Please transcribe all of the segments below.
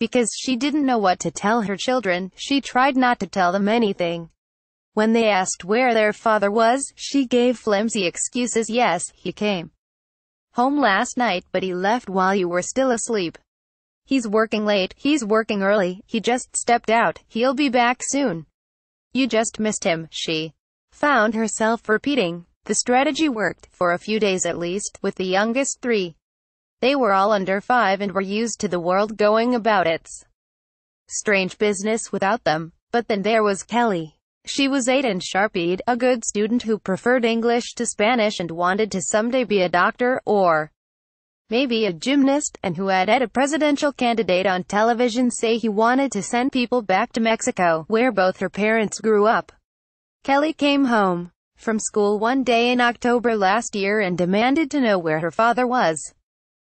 Because she didn't know what to tell her children, she tried not to tell them anything. When they asked where their father was, she gave flimsy excuses. Yes, he came home last night, but he left while you were still asleep. He's working late, he's working early, he just stepped out, he'll be back soon. You just missed him, she found herself repeating. The strategy worked, for a few days at least, with the youngest three. They were all under 5 and were used to the world going about its strange business without them. But then there was Kelly. She was 8 and sharp-eyed, a good student who preferred English to Spanish and wanted to someday be a doctor, or maybe a gymnast, and who had a presidential candidate on television say he wanted to send people back to Mexico, where both her parents grew up. Kelly came home from school one day in October last year and demanded to know where her father was.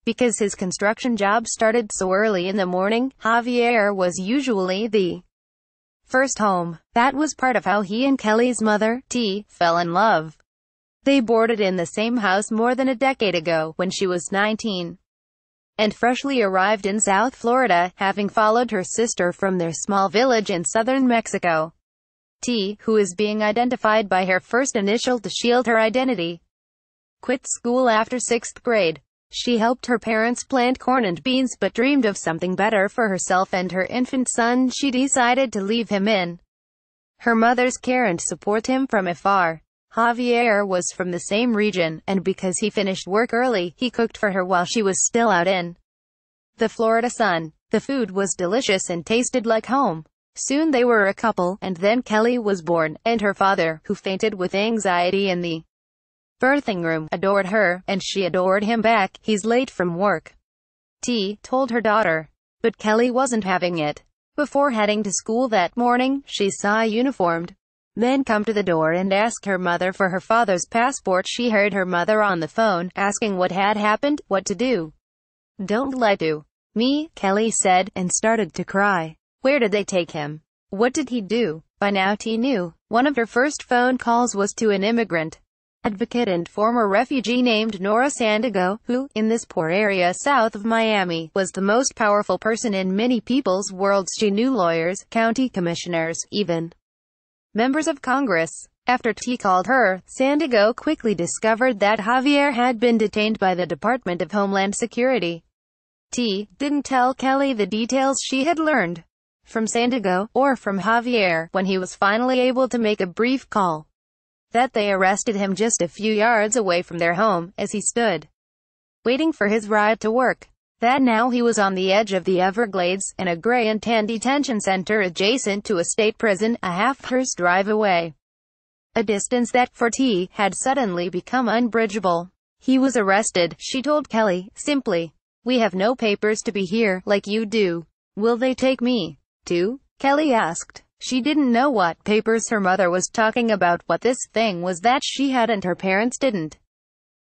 Because his construction job started so early in the morning, Javier was usually the first home. That was part of how he and Kelly's mother, T, fell in love. They boarded in the same house more than a decade ago, when she was 19, and freshly arrived in South Florida, having followed her sister from their small village in southern Mexico. T, who is being identified by her first initial to shield her identity, quit school after 6th grade. She helped her parents plant corn and beans but dreamed of something better for herself and her infant son. She decided to leave him in her mother's care and support him from afar. Javier was from the same region, and because he finished work early, he cooked for her while she was still out in the Florida sun. The food was delicious and tasted like home. Soon they were a couple, and then Kelly was born, and her father, who fainted with anxiety in the birthing room, adored her, and she adored him back. He's late from work, T told her daughter. But Kelly wasn't having it. Before heading to school that morning, she saw a uniformed man come to the door and ask her mother for her father's passport. She heard her mother on the phone, asking what had happened, what to do. Don't lie to me, Kelly said, and started to cry. Where did they take him? What did he do? By now T knew. One of her first phone calls was to an immigrant advocate and former refugee named Nora Sandiego, who, in this poor area south of Miami, was the most powerful person in many people's worlds. She knew lawyers, county commissioners, even members of Congress. After T called her, Sandiego quickly discovered that Javier had been detained by the Department of Homeland Security. T didn't tell Kelly the details she had learned from Sandiego, or from Javier, when he was finally able to make a brief call, that they arrested him just a few yards away from their home, as he stood waiting for his ride to work. That now he was on the edge of the Everglades, in a gray and tan detention center adjacent to a state prison, a half-hour's drive away. A distance that, for T, had suddenly become unbridgeable. He was arrested, she told Kelly, simply. We have no papers to be here, like you do. Will they take me, too? Kelly asked. She didn't know what papers her mother was talking about, what this thing was that she had and her parents didn't.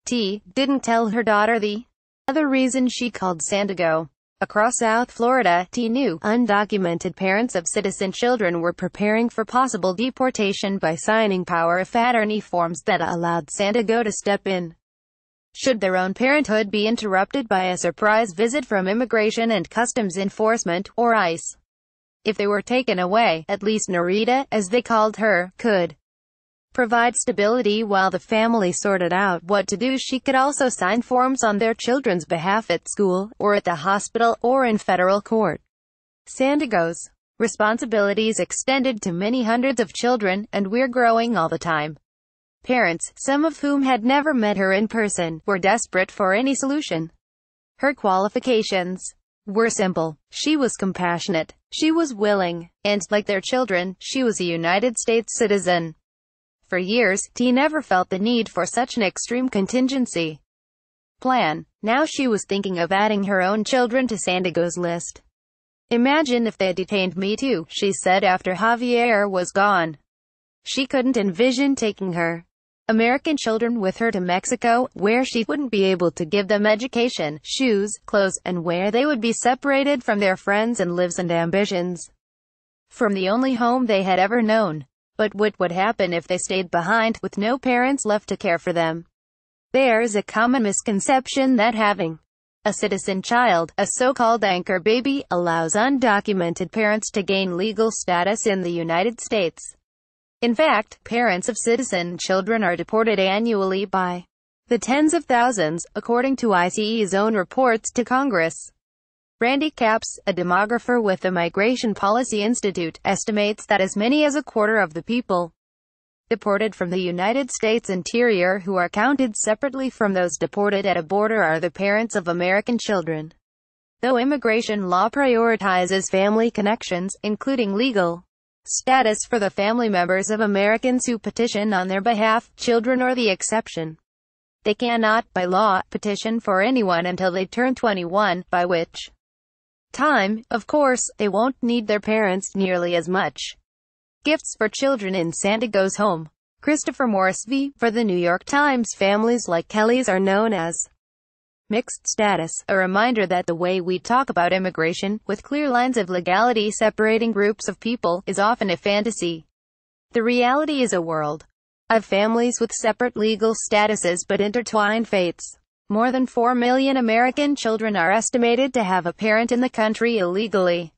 T didn't tell her daughter the other reason she called Sandiego. Across South Florida, T knew undocumented parents of citizen children were preparing for possible deportation by signing power of attorney forms that allowed Sandiego to step in should their own parenthood be interrupted by a surprise visit from Immigration and Customs Enforcement, or ICE. If they were taken away, at least Norita, as they called her, could provide stability while the family sorted out what to do. She could also sign forms on their children's behalf at school, or at the hospital, or in federal court. Sandiego's responsibilities extended to many hundreds of children, and we're growing all the time. Parents, some of whom had never met her in person, were desperate for any solution. Her qualifications were simple. She was compassionate. She was willing. And, like their children, she was a United States citizen. For years, T never felt the need for such an extreme contingency plan. Now she was thinking of adding her own children to Sandiego's list. Imagine if they detained me too, she said after Javier was gone. She couldn't envision taking her American children with her to Mexico, where she wouldn't be able to give them education, shoes, clothes, and where they would be separated from their friends and lives and ambitions, from the only home they had ever known. But what would happen if they stayed behind, with no parents left to care for them? There's a common misconception that having A citizen child, a so-called anchor baby, allows undocumented parents to gain legal status in the United States. In fact, parents of citizen children are deported annually by the tens of thousands, according to ICE's own reports to Congress. Randy Capps, a demographer with the Migration Policy Institute, estimates that as many as a quarter of the people deported from the United States interior who are counted separately from those deported at a border are the parents of American children. Though immigration law prioritizes family connections, including legal status for the family members of Americans who petition on their behalf, children are the exception. They cannot, by law, petition for anyone until they turn 21, by which time, of course, they won't need their parents nearly as much. Gifts for children in San Diego's home. Christopher Morris v. For the New York Times. Families like Kelly's are known as mixed status, a reminder that the way we talk about immigration, with clear lines of legality separating groups of people, is often a fantasy. The reality is a world of families with separate legal statuses but intertwined fates. More than 4 million American children are estimated to have a parent in the country illegally.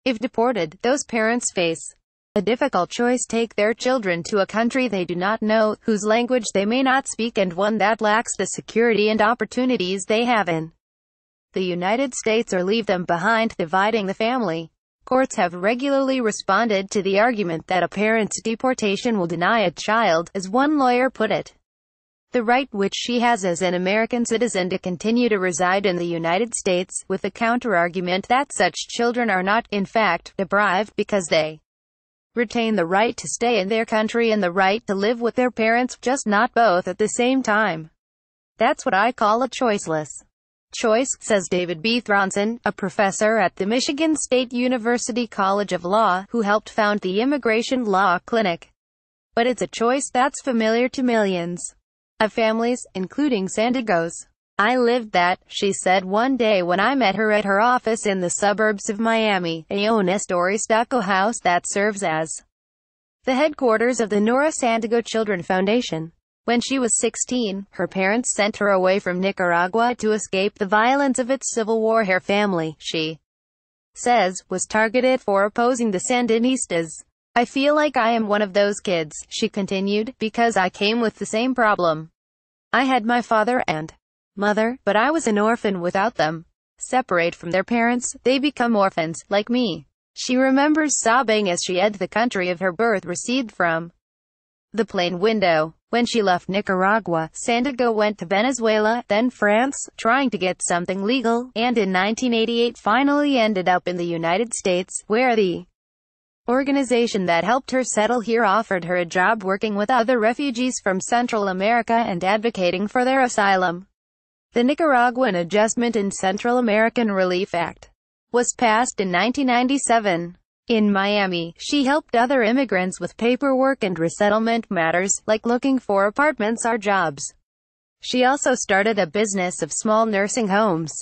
If deported, those parents face a difficult choice: take their children to a country they do not know, whose language they may not speak, and one that lacks the security and opportunities they have in the United States, or leave them behind, dividing the family. Courts have regularly responded to the argument that a parent's deportation will deny a child, as one lawyer put it, the right which she has as an American citizen to continue to reside in the United States, with the counter-argument that such children are not, in fact, deprived because they retain the right to stay in their country and the right to live with their parents, just not both at the same time. That's what I call a choiceless choice, says David B. Thronson, a professor at the Michigan State University College of Law, who helped found the Immigration Law Clinic. But it's a choice that's familiar to millions of families, including San Diego's. I lived that, she said one day when I met her at her office in the suburbs of Miami. They own a story stucco house that serves as the headquarters of the Nora San Diego Children Foundation. When she was 16, her parents sent her away from Nicaragua to escape the violence of its Civil War. Her family, she says, was targeted for opposing the Sandinistas. I feel like I am one of those kids, she continued, because I came with the same problem. I had my father and mother, but I was an orphan without them. Separate from their parents, they become orphans, like me. She remembers sobbing as she entered the country of her birth, receded from the plane window. When she left Nicaragua, San Diego went to Venezuela, then France, trying to get something legal, and in 1988 finally ended up in the United States, where the organization that helped her settle here offered her a job working with other refugees from Central America and advocating for their asylum. The Nicaraguan Adjustment and Central American Relief Act was passed in 1997. In Miami, she helped other immigrants with paperwork and resettlement matters, like looking for apartments or jobs. She also started a business of small nursing homes,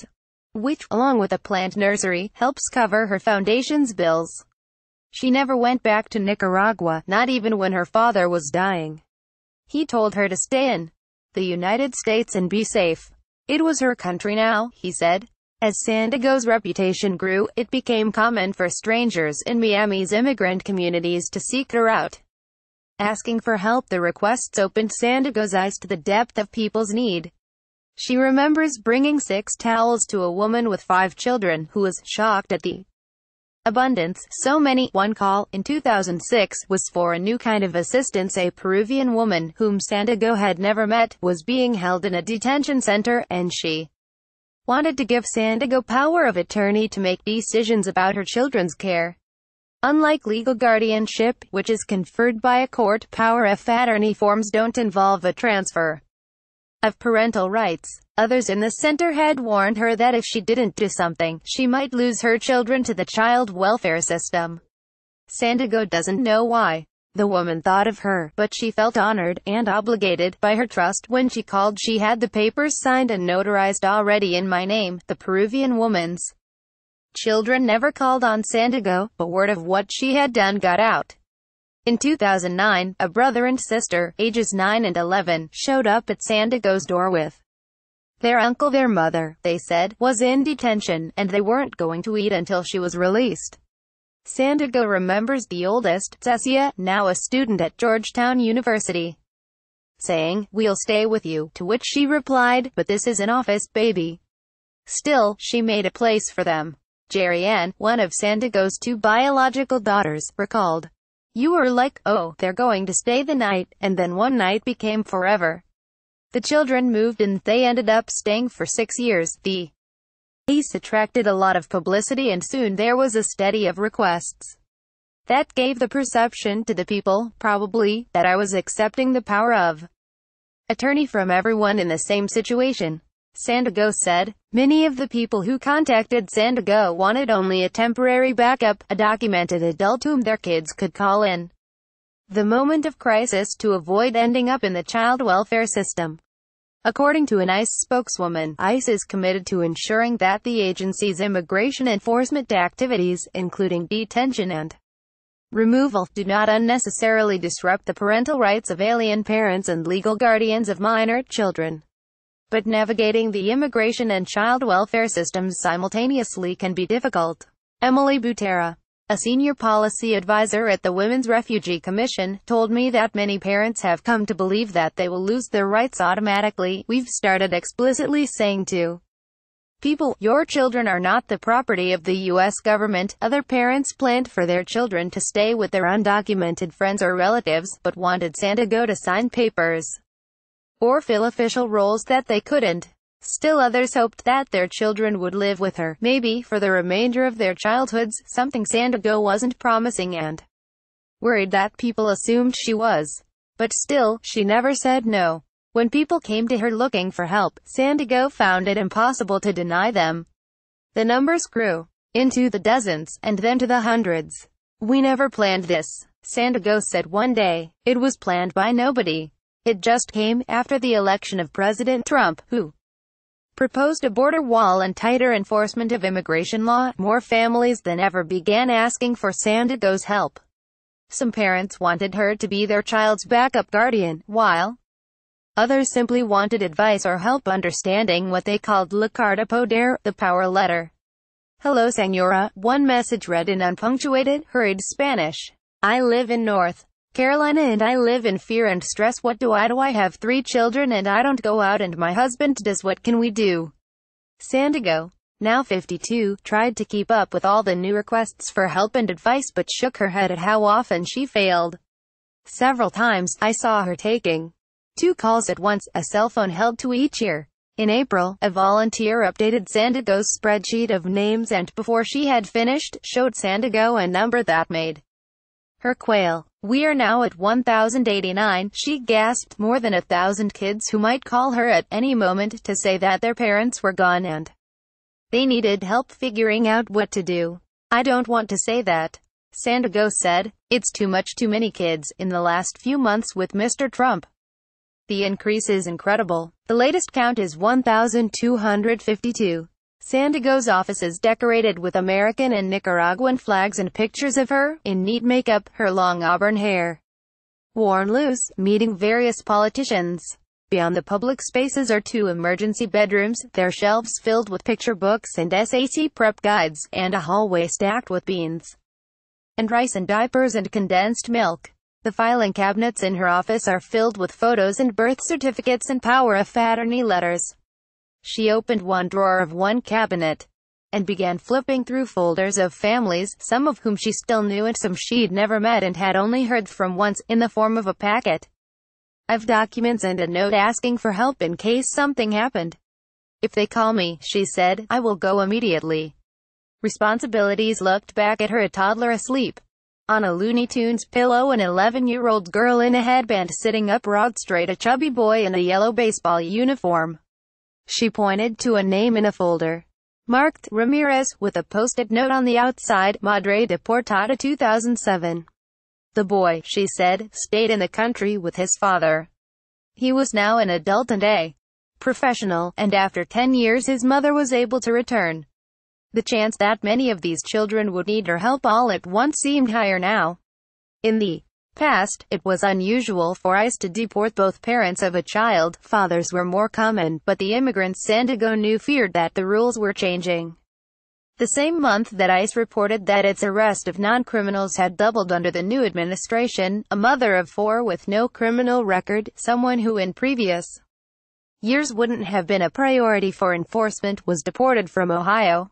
which, along with a plant nursery, helps cover her foundation's bills. She never went back to Nicaragua, not even when her father was dying. He told her to stay in the United States and be safe. It was her country now, he said. As San Diego's reputation grew, it became common for strangers in Miami's immigrant communities to seek her out, asking for help. The requests opened San Diego's eyes to the depth of people's need. She remembers bringing 6 towels to a woman with 5 children, who was shocked at the abundance. So many. One call, in 2006, was for a new kind of assistance. A Peruvian woman, whom San Diego had never met, was being held in a detention center, and she wanted to give San Diego power of attorney to make decisions about her children's care. Unlike legal guardianship, which is conferred by a court, power of attorney forms don't involve a transfer of parental rights. Others in the center had warned her that if she didn't do something, she might lose her children to the child welfare system. San Diego doesn't know why the woman thought of her, but she felt honored and obligated by her trust. When she called, she had the papers signed and notarized already in my name. The Peruvian woman's children never called on San Diego, but word of what she had done got out. In 2009, a brother and sister, ages 9 and 11, showed up at San Diego's door with Their mother, they said, was in detention, and they weren't going to eat until she was released. Sandiego remembers the oldest, Cecia, now a student at Georgetown University, saying, "We'll stay with you," to which she replied, "But this is an office, baby." Still, she made a place for them. Jerry Ann, one of Sandiego's two biological daughters, recalled, "You were like, oh, they're going to stay the night," and then one night became forever. The children moved and they ended up staying for 6 years. The case attracted a lot of publicity and soon there was a steady of requests. That gave the perception to the people, probably, that I was accepting the power of attorney from everyone in the same situation. Sandiego said, "Many of the people who contacted Sandiego wanted only a temporary backup, a documented adult whom their kids could call in the moment of crisis to avoid ending up in the child welfare system." According to an ICE spokeswoman, ICE is committed to ensuring that the agency's immigration enforcement activities, including detention and removal, do not unnecessarily disrupt the parental rights of alien parents and legal guardians of minor children. But navigating the immigration and child welfare systems simultaneously can be difficult. Emily Butera, a senior policy advisor at the Women's Refugee Commission, told me that many parents have come to believe that they will lose their rights automatically. "We've started explicitly saying to people, your children are not the property of the U.S. government." Other parents planned for their children to stay with their undocumented friends or relatives, but wanted Sandiego to sign papers or fill official roles that they couldn't. Still others hoped that their children would live with her, maybe for the remainder of their childhoods, something Sandiego wasn't promising and worried that people assumed she was. But still, she never said no. When people came to her looking for help, Sandiego found it impossible to deny them. The numbers grew into the dozens, and then to the hundreds. "We never planned this," Sandiego said one day. "It was planned by nobody. It just came after the election of President Trump, who proposed a border wall and tighter enforcement of immigration law. More families than ever began asking for Sandiego's help. Some parents wanted her to be their child's backup guardian, while others simply wanted advice or help understanding what they called La Carta Poder, the power letter. "Hello señora," one message read in unpunctuated, hurried Spanish. "I live in North Carolina and I live in fear and stress. What do? I have 3 children and I don't go out and my husband does. What can we do?" Sandiego, now 52, tried to keep up with all the new requests for help and advice but shook her head at how often she failed. Several times, I saw her taking 2 calls at once, a cell phone held to each ear. In April, a volunteer updated Sandiego's spreadsheet of names and before she had finished, showed Sandiego a number that made her quail. "We are now at 1,089, she gasped. More than 1,000 kids who might call her at any moment to say that their parents were gone and they needed help figuring out what to do. I don't want to say that," Sandiego said. "It's too many kids." In the last few months with Mr. Trump, the increase is incredible. The latest count is 1,252. Sandiego's office is decorated with American and Nicaraguan flags and pictures of her, in neat makeup, her long auburn hair worn loose, meeting various politicians. Beyond the public spaces are 2 emergency bedrooms, their shelves filled with picture books and SAT prep guides, and a hallway stacked with beans and rice and diapers and condensed milk. The filing cabinets in her office are filled with photos and birth certificates and power of attorney letters. She opened one drawer of one cabinet and began flipping through folders of families, some of whom she still knew and some she'd never met and had only heard from once, in the form of a packet of documents and a note asking for help in case something happened. "If they call me," she said, "I will go immediately." Responsibilities looked back at her, a toddler asleep on a Looney Tunes pillow, an 11-year-old girl in a headband sitting up rod straight, a chubby boy in a yellow baseball uniform. She pointed to a name in a folder marked Ramirez, with a post-it note on the outside, Madre Deportada 2007. The boy, she said, stayed in the country with his father. He was now an adult and a professional, and after 10 years his mother was able to return. The chance that many of these children would need her help all at once seemed higher now. In the past, it was unusual for ICE to deport both parents of a child. Fathers were more common, but the immigrants Santiago knew feared that the rules were changing. The same month that ICE reported that its arrest of non-criminals had doubled under the new administration, a mother of 4 with no criminal record, someone who in previous years wouldn't have been a priority for enforcement, was deported from Ohio.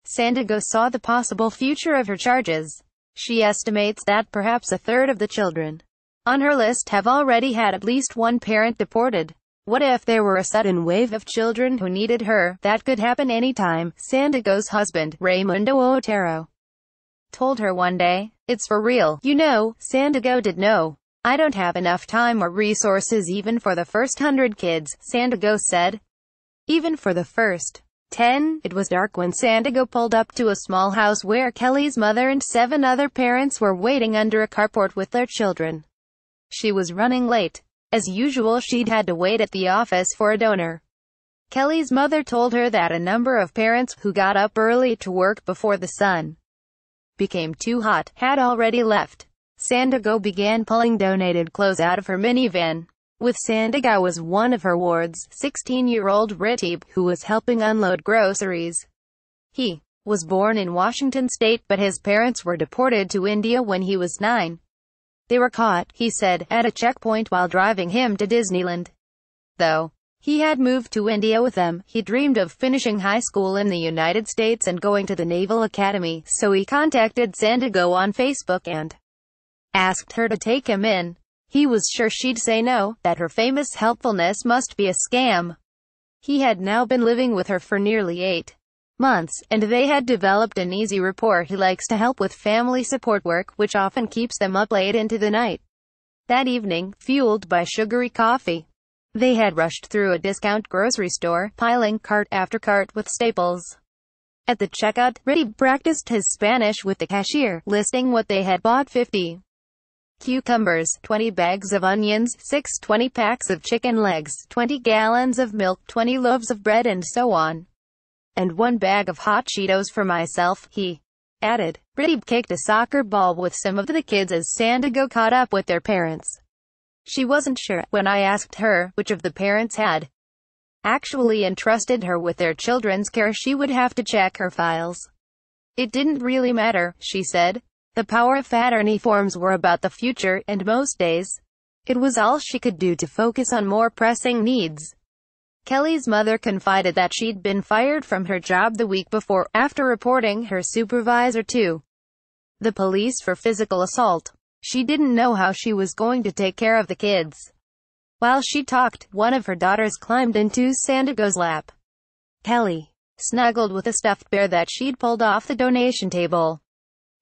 Santiago saw the possible future of her charges. She estimates that perhaps a third of the children on her list have already had at least one parent deported. What if there were a sudden wave of children who needed her? That could happen anytime, Santiago's husband, Raimundo Otero, told her one day. It's for real. You know, Santiago did know. I don't have enough time or resources even for the first 100 kids, Santiago said. Even for the first 10. It was dark when Santiago pulled up to a small house where Kelly's mother and 7 other parents were waiting under a carport with their children. She was running late. As usual, she'd had to wait at the office for a donor. Kelly's mother told her that a number of parents who got up early to work before the sun became too hot had already left. Santiago began pulling donated clothes out of her minivan. With Santiago as one of her wards, 16-year-old Ritib, who was helping unload groceries. He was born in Washington state, but his parents were deported to India when he was 9. They were caught, he said, at a checkpoint while driving him to Disneyland. Though he had moved to India with them, he dreamed of finishing high school in the United States and going to the Naval Academy, so he contacted Santiago on Facebook and asked her to take him in. He was sure she'd say no, that her famous helpfulness must be a scam. He had now been living with her for nearly 8 months, and they had developed an easy rapport. He likes to help with family support work, which often keeps them up late into the night. That evening, fueled by sugary coffee, they had rushed through a discount grocery store, piling cart after cart with staples. At the checkout, Ritty practiced his Spanish with the cashier, listing what they had bought: 50 cucumbers, 20 bags of onions, 20 packs of chicken legs, 20 gallons of milk, 20 loaves of bread, and so on. And 1 bag of hot Cheetos for myself, he added. Ritty kicked a soccer ball with some of the kids as Santiago caught up with their parents. She wasn't sure, when I asked her, which of the parents had actually entrusted her with their children's care. She would have to check her files. It didn't really matter, she said. The power of paternity forms were about the future, and most days, it was all she could do to focus on more pressing needs. Kelly's mother confided that she'd been fired from her job the week before, after reporting her supervisor to the police for physical assault. She didn't know how she was going to take care of the kids. While she talked, one of her daughters climbed into Santiago's lap. Kelly snuggled with a stuffed bear that she'd pulled off the donation table.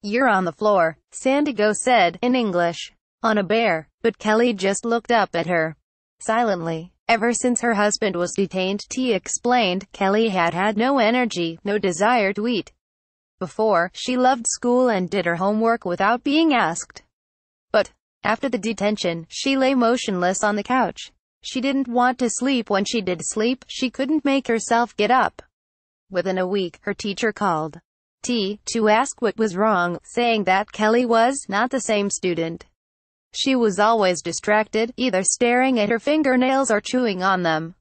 You're on the floor, Santiago said, in English, on a bear, but Kelly just looked up at her silently. Ever since her husband was detained, T explained, Kelly had had no energy, no desire to eat. Before, she loved school and did her homework without being asked. But after the detention, she lay motionless on the couch. She didn't want to sleep. When she did sleep, she couldn't make herself get up. Within a week, her teacher called T to ask what was wrong, saying that Kelly was not the same student. She was always distracted, either staring at her fingernails or chewing on them.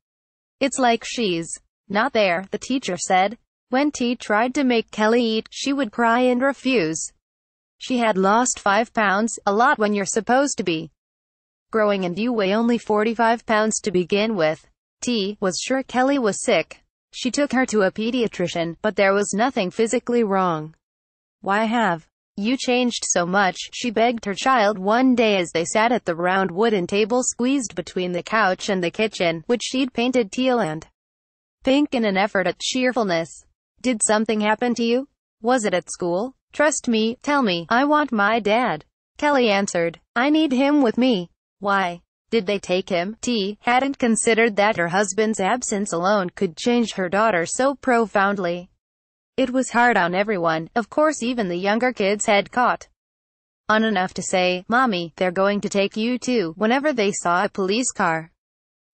It's like she's not there, the teacher said. When T tried to make Kelly eat, she would cry and refuse. She had lost 5 pounds, a lot when you're supposed to be growing and you weigh only 45 pounds to begin with. T was sure Kelly was sick. She took her to a pediatrician, but there was nothing physically wrong. Why have you changed so much? She begged her child one day as they sat at the round wooden table squeezed between the couch and the kitchen, which she'd painted teal and pink in an effort at cheerfulness. Did something happen to you? Was it at school? Trust me, tell me, I want my dad. Kelly answered. I need him with me. Why did they take him? T hadn't considered that her husband's absence alone could change her daughter so profoundly. It was hard on everyone, of course. Even the younger kids had caught on enough to say, Mommy, they're going to take you too, whenever they saw a police car.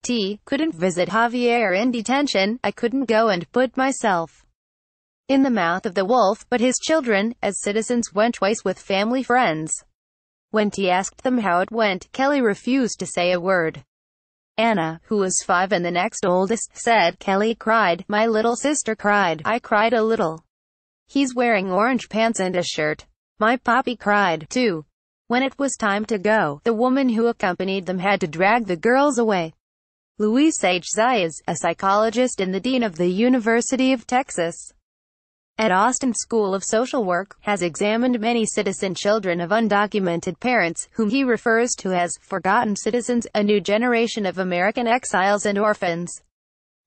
T couldn't visit Javier in detention. I couldn't go and put myself in the mouth of the wolf, but his children, as citizens, went twice with family friends. When T asked them how it went, Kelly refused to say a word. Anna, who was 5 and the next oldest, said, "Kelly cried. My little sister cried. I cried a little. He's wearing orange pants and a shirt. My poppy cried, too." When it was time to go, the woman who accompanied them had to drag the girls away. Luis H. Zayas, a psychologist and the dean of the University of Texas at Austin School of Social Work, has examined many citizen children of undocumented parents, whom he refers to as forgotten citizens, a new generation of American exiles and orphans.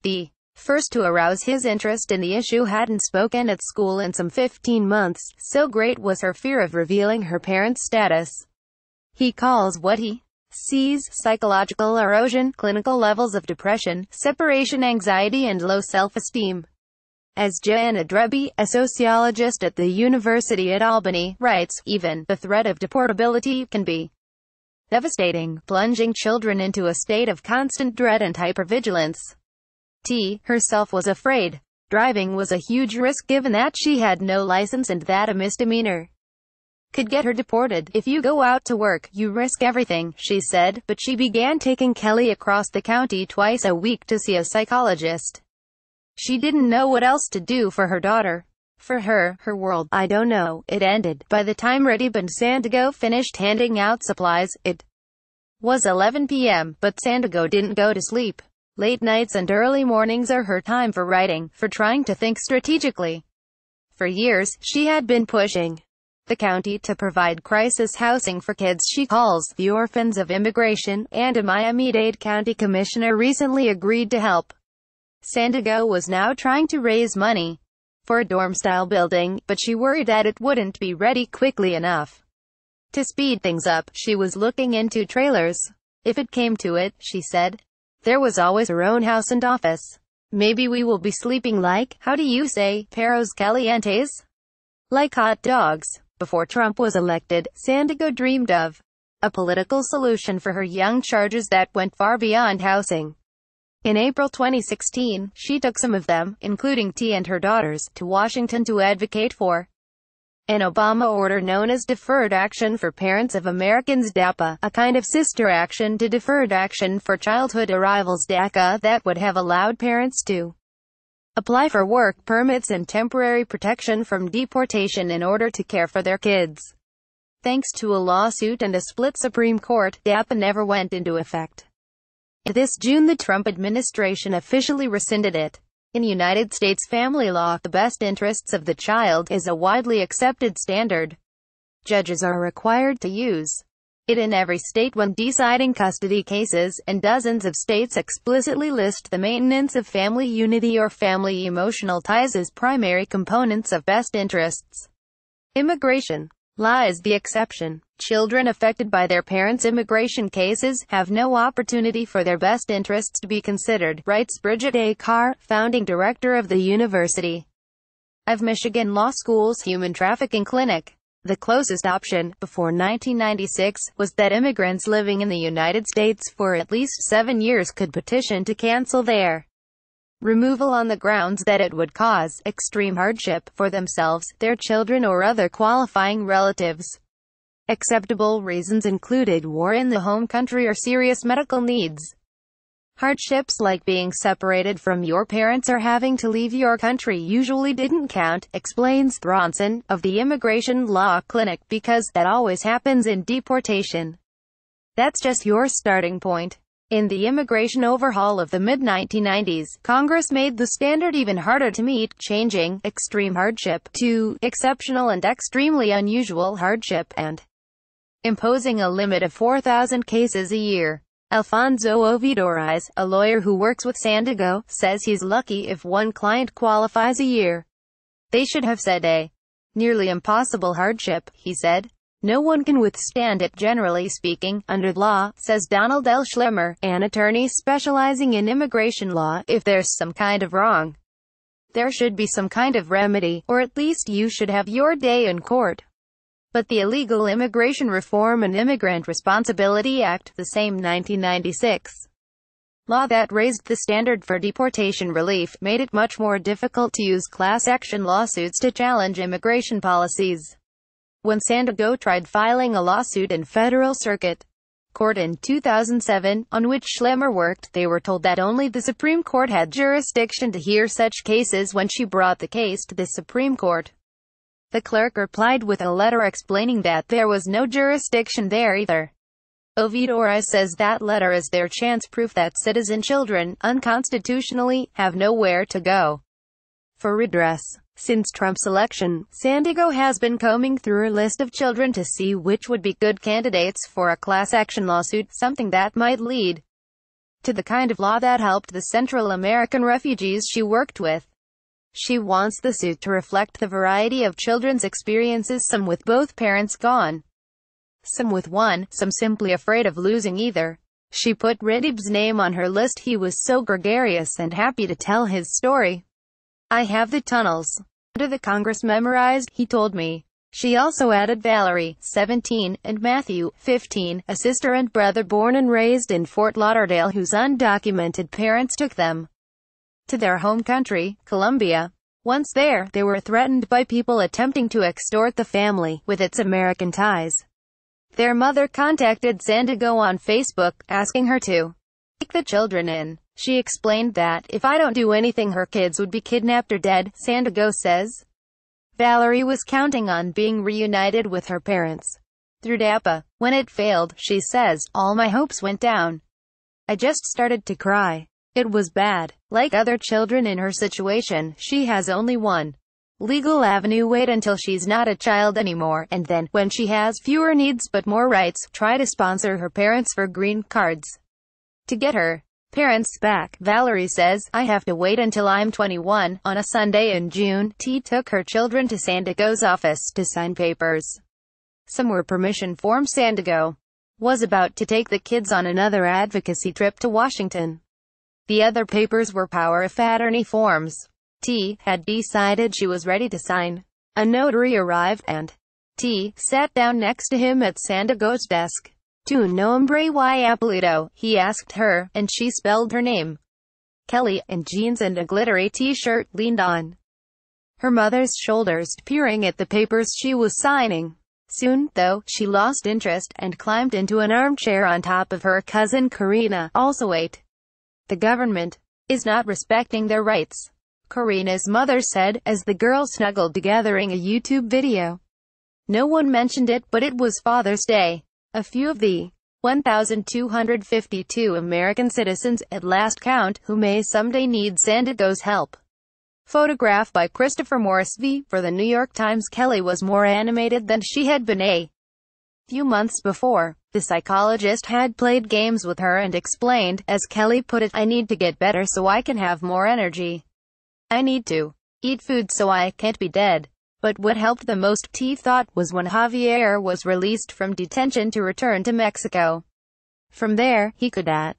The first to arouse his interest in the issue hadn't spoken at school in some 15 months, so great was her fear of revealing her parents' status. He calls what he sees psychological erosion, clinical levels of depression, separation anxiety and low self-esteem. As Joanna Dreby, a sociologist at the University at Albany, writes, even the threat of deportability can be devastating, plunging children into a state of constant dread and hypervigilance. T herself was afraid. Driving was a huge risk given that she had no license and that a misdemeanor could get her deported. "If you go out to work, you risk everything," she said, but she began taking Kelly across the county twice a week to see a psychologist. She didn't know what else to do for her daughter. For her, her world, I don't know, it ended. By the time Reddy and Santiago finished handing out supplies, it was 11 p.m., but Santiago didn't go to sleep. Late nights and early mornings are her time for writing, for trying to think strategically. For years, she had been pushing the county to provide crisis housing for kids she calls the orphans of immigration, and a Miami-Dade county commissioner recently agreed to help. Santiago was now trying to raise money for a dorm-style building, but she worried that it wouldn't be ready quickly enough. To speed things up, she was looking into trailers. If it came to it, she said, there was always her own house and office. Maybe we will be sleeping like, how do you say, perros calientes? Like hot dogs. Before Trump was elected, Santiago dreamed of a political solution for her young charges that went far beyond housing. In April 2016, she took some of them, including T and her daughters, to Washington to advocate for an Obama order known as Deferred Action for Parents of Americans (DAPA), a kind of sister action to Deferred Action for Childhood Arrivals (DACA) that would have allowed parents to apply for work permits and temporary protection from deportation in order to care for their kids. Thanks to a lawsuit and a split Supreme Court, DAPA never went into effect. This June the Trump administration officially rescinded it. In United States family law, the best interests of the child is a widely accepted standard. Judges are required to use it in every state when deciding custody cases, and dozens of states explicitly list the maintenance of family unity or family emotional ties as primary components of best interests. Immigration law is the exception. Children affected by their parents' immigration cases have no opportunity for their best interests to be considered, writes Bridget A. Carr, founding director of the University of Michigan Law School's Human Trafficking Clinic. The closest option, before 1996, was that immigrants living in the United States for at least 7 years could petition to cancel their removal on the grounds that it would cause extreme hardship for themselves, their children or other qualifying relatives. Acceptable reasons included war in the home country or serious medical needs. Hardships like being separated from your parents or having to leave your country usually didn't count, explains Thronson, of the Immigration Law Clinic, because that always happens in deportation. That's just your starting point. In the immigration overhaul of the mid-1990s, Congress made the standard even harder to meet, changing extreme hardship to exceptional and extremely unusual hardship, and imposing a limit of 4,000 cases a year. Alfonso Ovidoriz, a lawyer who works with Santiago, says he's lucky if one client qualifies a year. They should have said a nearly impossible hardship, he said. No one can withstand it generally speaking, under law, says Donald L. Schlemmer, an attorney specializing in immigration law. If there's some kind of wrong, there should be some kind of remedy, or at least you should have your day in court. But the Illegal Immigration Reform and Immigrant Responsibility Act, the same 1996 law that raised the standard for deportation relief, made it much more difficult to use class action lawsuits to challenge immigration policies. when Santiago tried filing a lawsuit in federal circuit court in 2007, on which Schlemmer worked. They were told that only the Supreme Court had jurisdiction to hear such cases. When she brought the case to the Supreme Court, the clerk replied with a letter explaining that there was no jurisdiction there either. Ovidora says that letter is their chance proof that citizen children, unconstitutionally, have nowhere to go for redress. Since Trump's election, Santiago has been combing through her list of children to see which would be good candidates for a class action lawsuit, something that might lead to the kind of law that helped the Central American refugees she worked with. She wants the suit to reflect the variety of children's experiences, some with both parents gone, some with one, some simply afraid of losing either. She put Redib's name on her list. He was so gregarious and happy to tell his story. I have the tunnels under the Congress memorized, he told me. She also added Valerie, 17, and Matthew, 15, a sister and brother born and raised in Fort Lauderdale whose undocumented parents took them to their home country, Colombia. Once there, they were threatened by people attempting to extort the family with its American ties. Their mother contacted Santiago on Facebook, asking her to take the children in. She explained that, if I don't do anything, her kids would be kidnapped or dead, Santiago says. Valerie was counting on being reunited with her parents through DAPA. When it failed, she says, all my hopes went down. I just started to cry. It was bad. Like other children in her situation, she has only one legal avenue: wait until she's not a child anymore, and then, when she has fewer needs but more rights, try to sponsor her parents for green cards to get her parents back. Valerie says, I have to wait until I'm 21. On a Sunday in June, T took her children to Santiago's office to sign papers. Some were permission forms. Santiago was about to take the kids on another advocacy trip to Washington. The other papers were power of attorney forms. T had decided she was ready to sign. A notary arrived, and T sat down next to him at Santiago's desk. Tu nombre y apellido, he asked her, and she spelled her name. Kelly, in jeans and a glittery t-shirt, leaned on her mother's shoulders, peering at the papers she was signing. Soon, though, she lost interest, and climbed into an armchair on top of her cousin Karina, also 8. The government is not respecting their rights, Karina's mother said, as the girls snuggled together in a YouTube video. No one mentioned it, but it was Father's Day. A few of the 1,252 American citizens, at last count, who may someday need Santiago's help. Photograph by Christopher Morris V. For the New York Times. Kelly was more animated than she had been a few months before. The psychologist had played games with her and explained, as Kelly put it, I need to get better so I can have more energy. I need to eat food so I can't be dead. But what helped the most, T thought, was when Javier was released from detention to return to Mexico. From there, he could at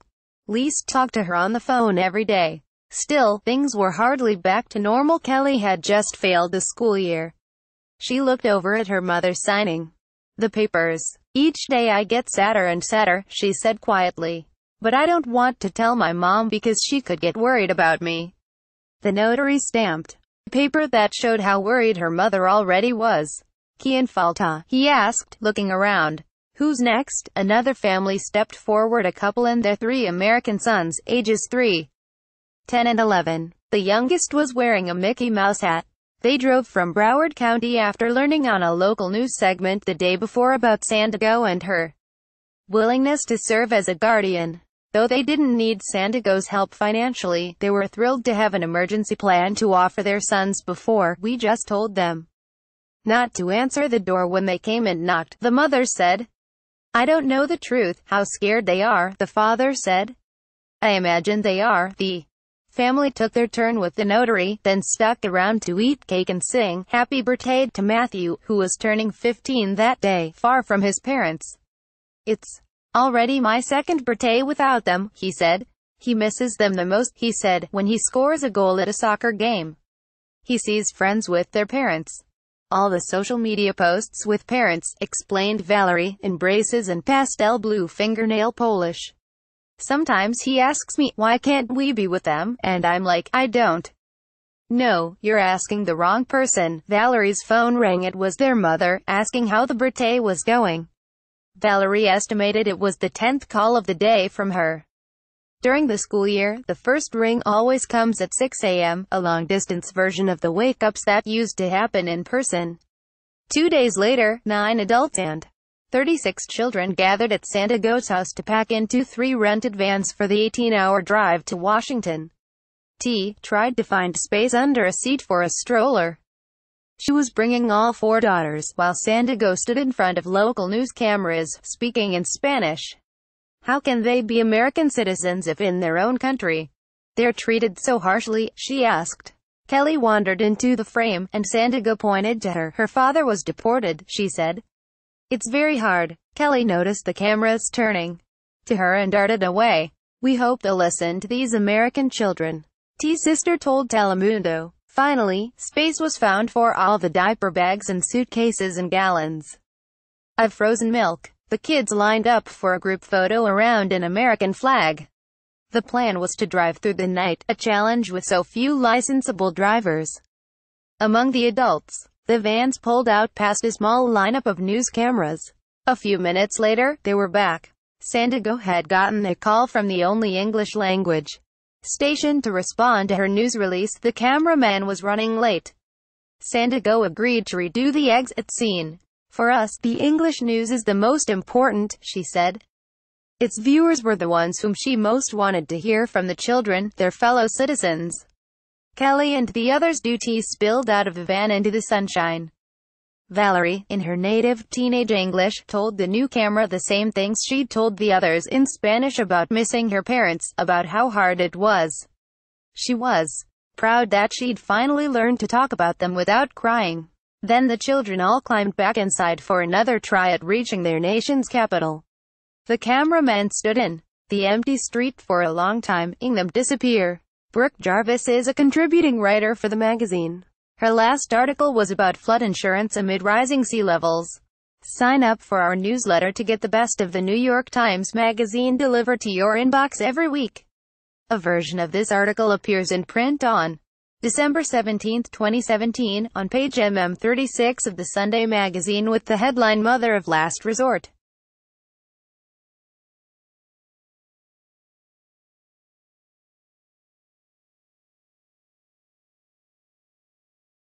least talk to her on the phone every day. Still, things were hardly back to normal. Kelly had just failed the school year. She looked over at her mother signing the papers. Each day I get sadder and sadder, she said quietly. But I don't want to tell my mom because she could get worried about me. The notary stamped paper that showed how worried her mother already was. ¿Quién falta?, he asked, looking around. Who's next? Another family stepped forward, a couple and their 3 American sons, ages 3, 10 and 11. The youngest was wearing a Mickey Mouse hat. They drove from Broward County after learning on a local news segment the day before about Santiago and her willingness to serve as a guardian. Though they didn't need Santiago's help financially, they were thrilled to have an emergency plan to offer their sons before. We just told them not to answer the door when they came and knocked, the mother said. I don't know the truth, how scared they are, the father said. I imagine they are. The family took their turn with the notary, then stuck around to eat cake and sing happy birthday to Matthew, who was turning 15 that day, far from his parents. It's already my second birthday without them, he said. He misses them the most, he said, when he scores a goal at a soccer game. He sees friends with their parents. All the social media posts with parents, explained Valerie, embraces and pastel blue fingernail polish. Sometimes he asks me, why can't we be with them? And I'm like, I don't No, you're asking the wrong person. Valerie's phone rang. It was their mother, asking how the birthday was going. Valerie estimated it was the 10th call of the day from her. During the school year, the first ring always comes at 6 a.m., a long-distance version of the wake-ups that used to happen in person. 2 days later, 9 adults and 36 children gathered at Santiago's house to pack into 3 rented vans for the 18-hour drive to Washington. T tried to find space under a seat for a stroller. She was bringing all 4 daughters, while Santiago stood in front of local news cameras, speaking in Spanish. How can they be American citizens if in their own country they're treated so harshly? She asked. Kelly wandered into the frame, and Santiago pointed to her. Her father was deported, she said. It's very hard. Kelly noticed the cameras turning to her and darted away. We hope they'll listen to these American children, T's sister told Telemundo. Finally, space was found for all the diaper bags and suitcases and gallons of frozen milk. The kids lined up for a group photo around an American flag. The plan was to drive through the night, a challenge with so few licensable drivers. Among the adults, the vans pulled out past a small lineup of news cameras. A few minutes later, they were back. Santiago had gotten a call from the only English language station to respond to her news release. The cameraman was running late. Santiago agreed to redo the exit scene. For us, the English news is the most important, she said. Its viewers were the ones whom she most wanted to hear from, the children, their fellow citizens. Kelly and the others' duties spilled out of the van into the sunshine. Valerie, in her native teenage English, told the new camera the same things she'd told the others in Spanish about missing her parents, about how hard it was. She was proud that she'd finally learned to talk about them without crying. Then the children all climbed back inside for another try at reaching their nation's capital. The cameraman stood in the empty street for a long time, seeing them disappear. Brooke Jarvis is a contributing writer for the magazine. Her last article was about flood insurance amid rising sea levels. Sign up for our newsletter to get the best of the New York Times Magazine delivered to your inbox every week. A version of this article appears in print on December 17, 2017, on page MM36 of the Sunday magazine with the headline "Mother of Last Resort."